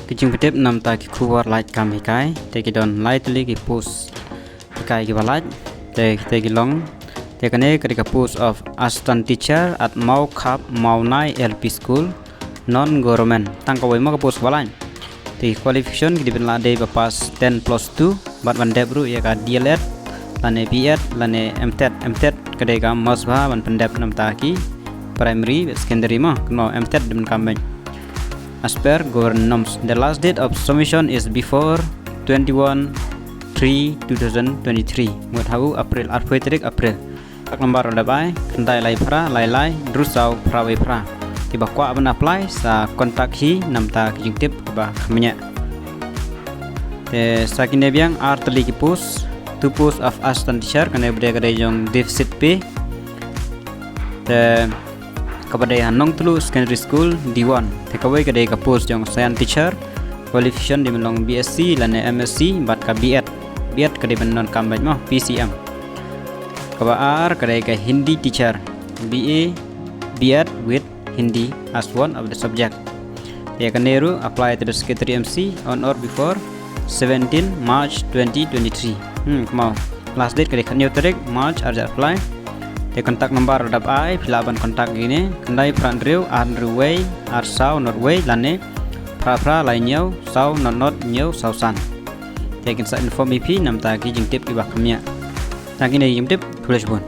Kijung ketip nam ta ki kuwar light kam hikai te ki don light li ki post hikai ki balaj te ki long te kane ka post of assistant teacher at mau khap mau nai LP school non government tang ka wai ma ka post balaj te qualification ki diben la de ba pass 10+2 bat ban debru ya ka DLED lane BEd lane MTED kade ka masba ban pendep nam ta ki primary secondary ma no MTED diben kamben. As per governance, the last date of submission is before 21/3/2023. Ngot hau April April. Tak lembar dabai, kendai lai pra, lai drusau prawai pra. Tiba kwa ban apply sa kontak hi namta kijing tip ba khmenya. Te sakine biang artli ki post, two post of assistant teacher kane bede kade jong deficit pay. Te kepada Hanong Tulu Secondary School D1 tekawai kedai ka post jong science teacher qualification di menong BSc lane MSc bat ka BEd kedai menon kambaj mah PCM kabar kedai ka Hindi teacher BA BEd with Hindi as one of the subject ya kaneru apply to the secretary MC on or before 17 March 2023 mau last date kedai kanyo tarik March arja apply te kontak nomor dap ai filaban kontak gini kendai pran riu way sau norway lane pra lai nyau sau not nyau sau san te kin sa inform ip nam ta ki jing tip ki ba khamya ta ki nei jing tip tulis bun